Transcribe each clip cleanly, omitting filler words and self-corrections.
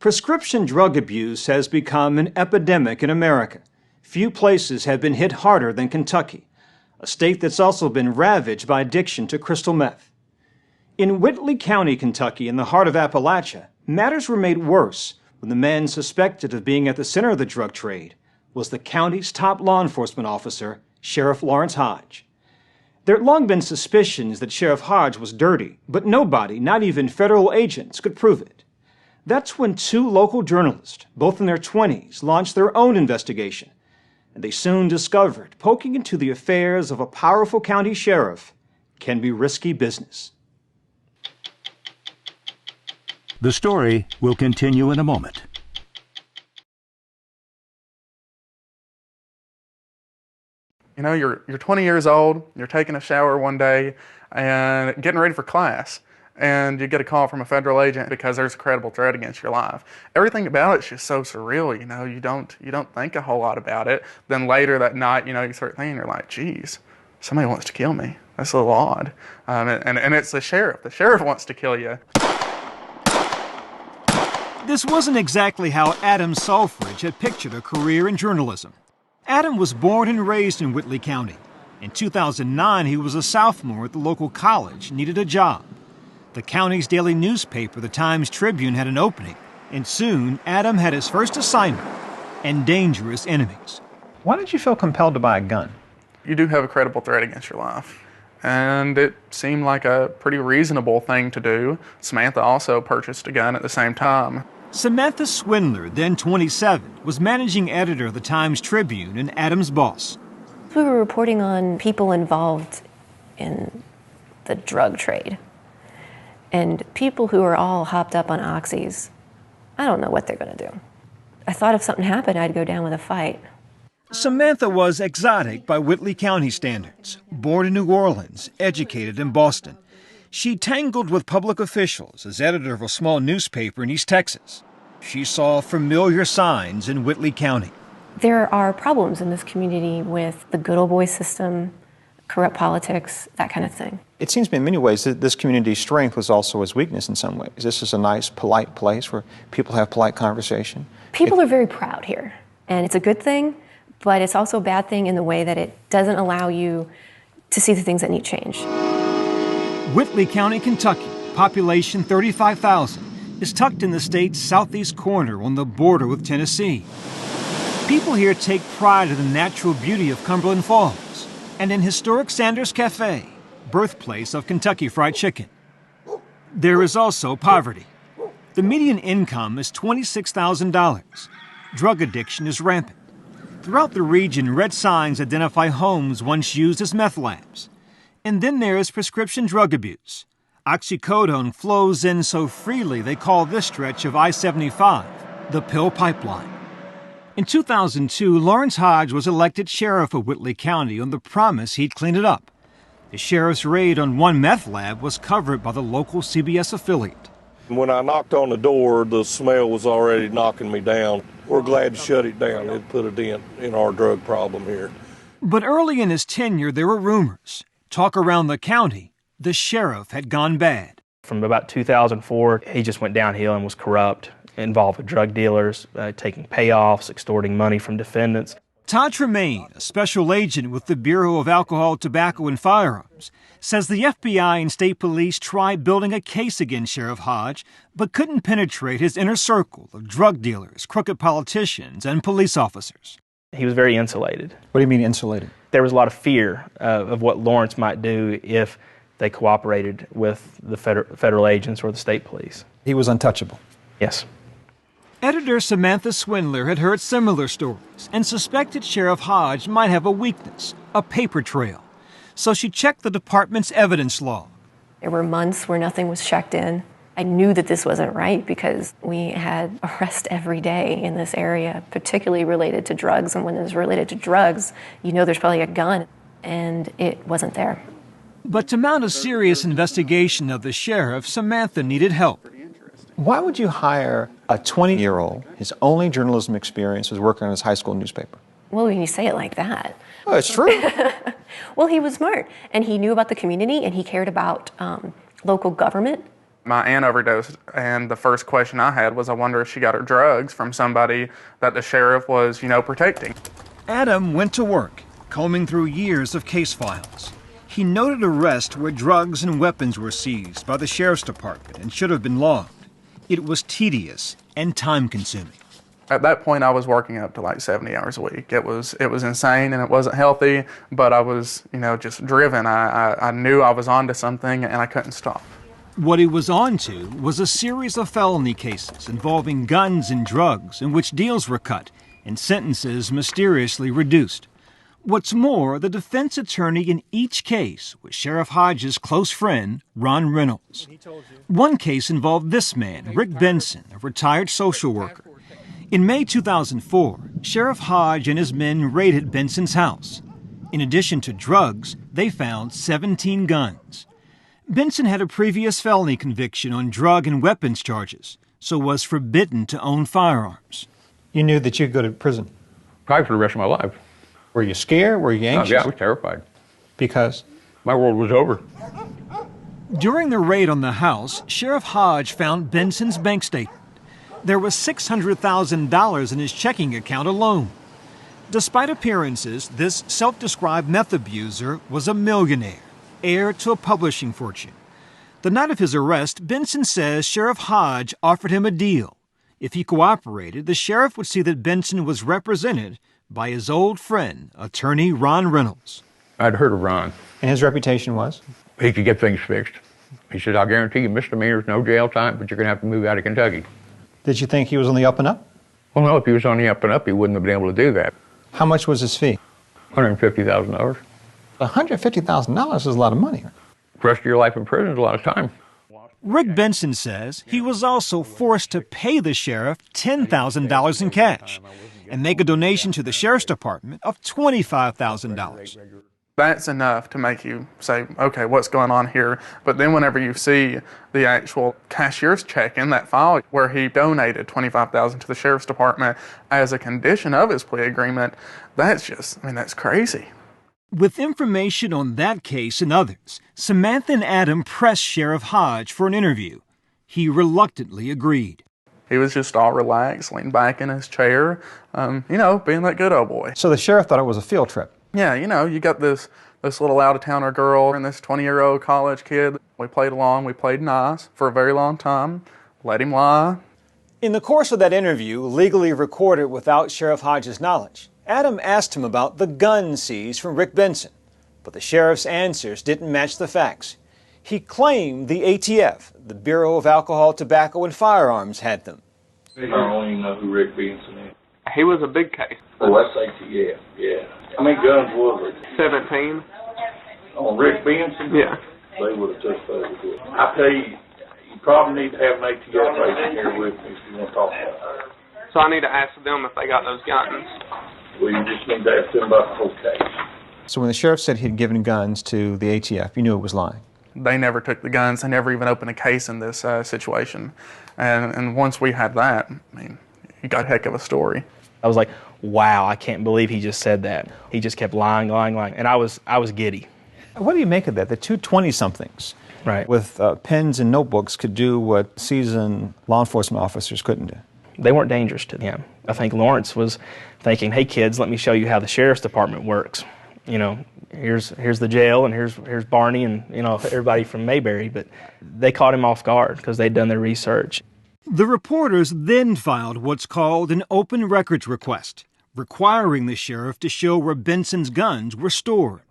Prescription drug abuse has become an epidemic in America. Few places have been hit harder than Kentucky, a state that's also been ravaged by addiction to crystal meth. In Whitley County, Kentucky, in the heart of Appalachia, matters were made worse when the man suspected of being at the center of the drug trade was the county's top law enforcement officer, Sheriff Lawrence Hodge. There had long been suspicions that Sheriff Hodge was dirty, but nobody, not even federal agents, could prove it. That's when two local journalists, both in their 20s, launched their own investigation, and they soon discovered poking into the affairs of a powerful county sheriff can be risky business. The story will continue in a moment. You know, you're 20 years old, you're taking a shower one day and getting ready for class, and you get a call from a federal agent because there's a credible threat against your life. Everything about it's just so surreal, you know, you don't think a whole lot about it. Then later that night, you know, you start thinking, you're like, geez, somebody wants to kill me. That's a little odd. And it's the sheriff. The sheriff wants to kill you. This wasn't exactly how Adam Selfridge had pictured a career in journalism. Adam was born and raised in Whitley County. In 2009, he was a sophomore at the local college and needed a job. The county's daily newspaper, the Times-Tribune, had an opening, and soon Adam had his first assignment and dangerous enemies. Why did you feel compelled to buy a gun? You do have a credible threat against your life, and it seemed like a pretty reasonable thing to do. Samantha also purchased a gun at the same time. Samantha Swindler, then 27, was managing editor of the Times-Tribune and Adam's boss. We were reporting on people involved in the drug trade. And people who are all hopped up on oxys, I don't know what they're going to do. I thought if something happened, I'd go down with a fight. Samantha was exotic by Whitley County standards. Born in New Orleans, educated in Boston. She tangled with public officials as editor of a small newspaper in East Texas. She saw familiar signs in Whitley County. There are problems in this community with the good old boy system, corrupt politics, that kind of thing. It seems to me in many ways that this community's strength was also its weakness in some ways. This is a nice, polite place where people have polite conversation. People are very proud here, and it's a good thing, but it's also a bad thing in the way that it doesn't allow you to see the things that need change. Whitley County, Kentucky, population 35,000, is tucked in the state's southeast corner on the border with Tennessee. People here take pride in the natural beauty of Cumberland Falls and in historic Sanders Cafe, birthplace of Kentucky Fried Chicken. There is also poverty. The median income is $26,000. Drug addiction is rampant. Throughout the region, red signs identify homes once used as meth labs. And then there is prescription drug abuse. Oxycodone flows in so freely they call this stretch of I-75 the pill pipeline. In 2002, Lawrence Hodge was elected sheriff of Whitley County on the promise he'd clean it up. The sheriff's raid on one meth lab was covered by the local CBS affiliate. When I knocked on the door, the smell was already knocking me down. We're glad to shut it down. It put a dent in our drug problem here. But early in his tenure, there were rumors. Talk around the county, the sheriff had gone bad. From about 2004, he just went downhill and was corrupt, involved with drug dealers, taking payoffs, extorting money from defendants. Todd Tremaine, a special agent with the Bureau of Alcohol, Tobacco, and Firearms, says the FBI and state police tried building a case against Sheriff Hodge, but couldn't penetrate his inner circle of drug dealers, crooked politicians, and police officers. He was very insulated. What do you mean insulated? There was a lot of fear of what Lawrence might do if they cooperated with the federal agents or the state police. He was untouchable. Yes. Editor Samantha Swindler had heard similar stories and suspected Sheriff Hodge might have a weakness, a paper trail. So she checked the department's evidence log. There were months where nothing was checked in. I knew that this wasn't right because we had arrests every day in this area, particularly related to drugs. And when it's related to drugs, you know there's probably a gun, and it wasn't there. But to mount a serious investigation of the sheriff, Samantha needed help. Why would you hire a 20-year-old, his only journalism experience was working on his high school newspaper? Well, when you say it like that. Oh, it's true. Well, he was smart, and he knew about the community, and he cared about local government, My aunt overdosed, and the first question I had was, I wonder if she got her drugs from somebody that the sheriff was, protecting. Adam went to work, combing through years of case files. He noted arrests where drugs and weapons were seized by the sheriff's department and should have been logged. It was tedious and time-consuming. At that point, I was working up to like 70 hours a week. It was insane, and it wasn't healthy, but I was, just driven. I knew I was onto something, and I couldn't stop. What he was onto was a series of felony cases involving guns and drugs in which deals were cut and sentences mysteriously reduced. What's more, the defense attorney in each case was Sheriff Hodges' close friend, Ron Reynolds. One case involved this man, Rick Benson, a retired social worker. In May 2004, Sheriff Hodge and his men raided Benson's house. In addition to drugs, they found 17 guns. Benson had a previous felony conviction on drug and weapons charges, so was forbidden to own firearms. You knew that you'd go to prison. Probably for the rest of my life. Were you scared? Were you anxious? Yeah, I was terrified. Because? My world was over. During the raid on the house, Sheriff Hodge found Benson's bank statement. There was $600,000 in his checking account alone. Despite appearances, this self-described meth abuser was a millionaire, heir to a publishing fortune. The night of his arrest, Benson says Sheriff Hodge offered him a deal. If he cooperated, the sheriff would see that Benson was represented by his old friend, attorney Ron Reynolds. I'd heard of Ron. And his reputation was? He could get things fixed. He said, I'll guarantee you misdemeanors, no jail time, but you're going to have to move out of Kentucky. Did you think he was on the up and up? Well, no, if he was on the up and up, he wouldn't have been able to do that. How much was his fee? $150,000. $150,000 is a lot of money. The rest of your life in prison is a lot of time. Rick Benson says he was also forced to pay the sheriff $10,000 in cash and make a donation to the sheriff's department of $25,000. That's enough to make you say, okay, what's going on here? But then whenever you see the actual cashier's check in that file where he donated $25,000 to the sheriff's department as a condition of his plea agreement, that's crazy. With information on that case and others, Samantha and Adam pressed Sheriff Hodge for an interview. He reluctantly agreed. He was just all relaxed, leaned back in his chair, being that good old boy. So the sheriff thought it was a field trip. Yeah, you got this little out-of-towner girl and this 20-year-old college kid. We played along, we played nice for a very long time, let him lie. In the course of that interview, legally recorded without Sheriff Hodge's knowledge, Adam asked him about the gun seized from Rick Benson, but the sheriff's answers didn't match the facts. He claimed the ATF, the Bureau of Alcohol, Tobacco, and Firearms, had them. I don't even know who Rick Benson is. He was a big case. Oh, that's ATF, yeah. How many guns was it? 17. On Rick Benson? Yeah. They would have took those. I tell you, you probably need to have an ATF agent here with me if you want to talk about it. So I need to ask them if they got those guns. Well, you just need to ask them about the whole case. So when the sheriff said he'd given guns to the ATF, you knew it was lying. They never took the guns. They never even opened a case in this situation. And once we had that, you got a heck of a story. I was like, wow, I can't believe he just said that. He just kept lying. And I was giddy. What do you make of that? The two 20-somethings Right. with pens and notebooks could do what seasoned law enforcement officers couldn't do. They weren't dangerous to him. I think Lawrence was thinking, hey kids, let me show you how the sheriff's department works. Here's the jail, and here's Barney and everybody from Mayberry. But they caught him off guard because they'd done their research. The reporters then filed what's called an open records request, requiring the sheriff to show where Benson's guns were stored.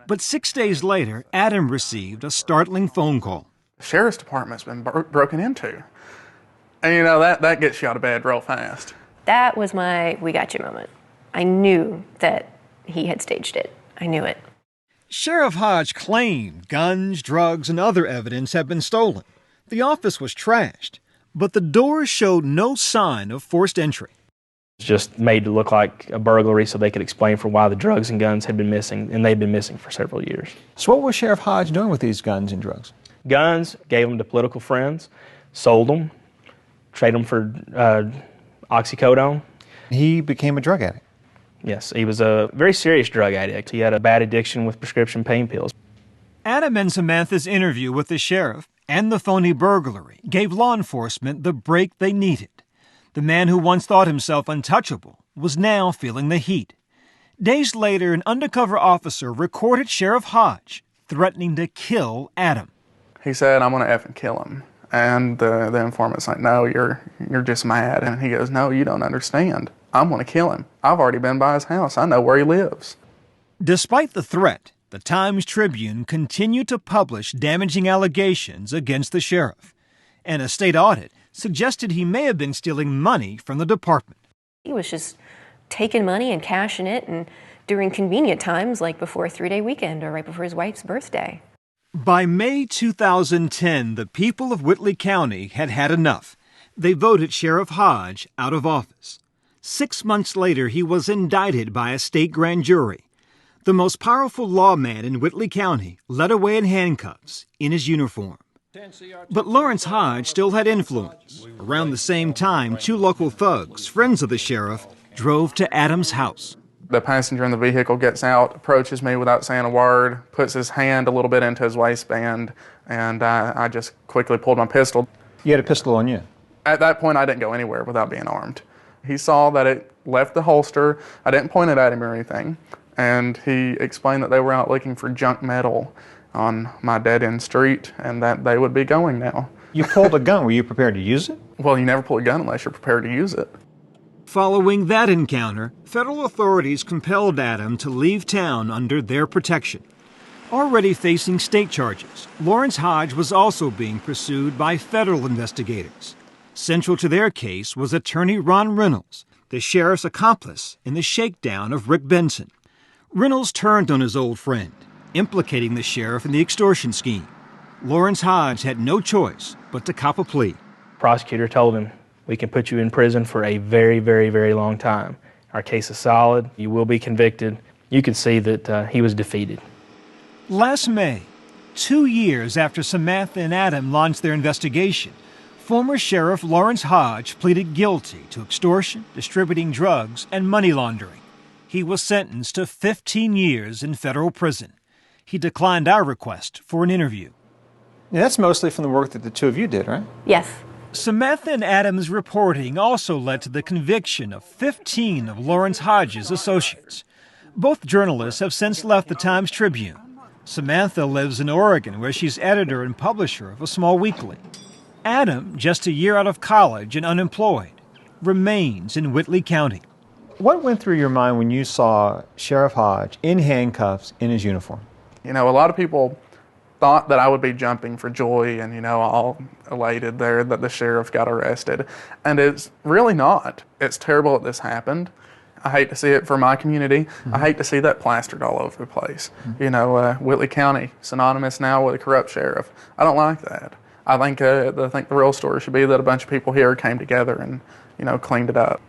But 6 days later, Adam received a startling phone call. The sheriff's department's been broken into. And that gets you out of bed real fast. That was my we got you moment. I knew that he had staged it. I knew it. Sheriff Hodge claimed guns, drugs, and other evidence had been stolen. The office was trashed, but the doors showed no sign of forced entry. It's just made to look like a burglary so they could explain for why the drugs and guns had been missing, and they'd been missing for several years. So what was Sheriff Hodge doing with these guns and drugs? Guns, gave them to political friends, sold them, traded them for oxycodone. He became a drug addict. Yes, he was a very serious drug addict. He had a bad addiction with prescription pain pills. Adam and Samantha's interview with the sheriff and the phony burglary gave law enforcement the break they needed. The man who once thought himself untouchable was now feeling the heat. Days later, an undercover officer recorded Sheriff Hodge threatening to kill Adam. He said, "I'm going to effing kill him." And the informant's like, "No, you're just mad." And he goes, "No, you don't understand. I'm going to kill him. I've already been by his house. I know where he lives." Despite the threat, the Times-Tribune continued to publish damaging allegations against the sheriff, and a state audit suggested he may have been stealing money from the department. He was just taking money and cashing it, and during convenient times like before a 3-day weekend or right before his wife's birthday. By May 2010, the people of Whitley County had had enough. They voted Sheriff Hodge out of office. 6 months later, he was indicted by a state grand jury. The most powerful lawman in Whitley County led away in handcuffs in his uniform. But Lawrence Hodge still had influence. Around the same time, 2 local thugs, friends of the sheriff, drove to Adam's house. The passenger in the vehicle gets out, approaches me without saying a word, puts his hand a little bit into his waistband, and I just quickly pulled my pistol. You had a pistol on you? At that point, I didn't go anywhere without being armed. He saw that it left the holster. I didn't point it at him or anything. And he explained that they were out looking for junk metal on my dead-end street and that they would be going now. You pulled a gun. Were you prepared to use it? Well, you never pull a gun unless you're prepared to use it. Following that encounter, federal authorities compelled Adam to leave town under their protection. Already facing state charges, Lawrence Hodge was also being pursued by federal investigators. Central to their case was attorney Ron Reynolds, the sheriff's accomplice in the shakedown of Rick Benson. Reynolds turned on his old friend, implicating the sheriff in the extortion scheme. Lawrence Hodge had no choice but to cop a plea. Prosecutor told him, "We can put you in prison for a very, very, very long time. Our case is solid. You will be convicted." You could see that he was defeated. Last May, 2 years after Samantha and Adam launched their investigation, former Sheriff Lawrence Hodge pleaded guilty to extortion, distributing drugs, and money laundering. He was sentenced to 15 years in federal prison. He declined our request for an interview. Yeah, that's mostly from the work that the two of you did, right? Yes. Samantha and Adam's reporting also led to the conviction of 15 of Lawrence Hodge's associates. Both journalists have since left the Times-Tribune. Samantha lives in Oregon, where she's editor and publisher of a small weekly. Adam, just a year out of college and unemployed, remains in Whitley County. What went through your mind when you saw Sheriff Hodge in handcuffs in his uniform? You know, a lot of people thought that I would be jumping for joy and, you know, all elated there that the sheriff got arrested. And it's really not. It's terrible that this happened. I hate to see it for my community. I hate to see that plastered all over the place. You know, Whitley County, synonymous now with a corrupt sheriff. I don't like that. I think the real story should be that a bunch of people here came together and, you know, cleaned it up.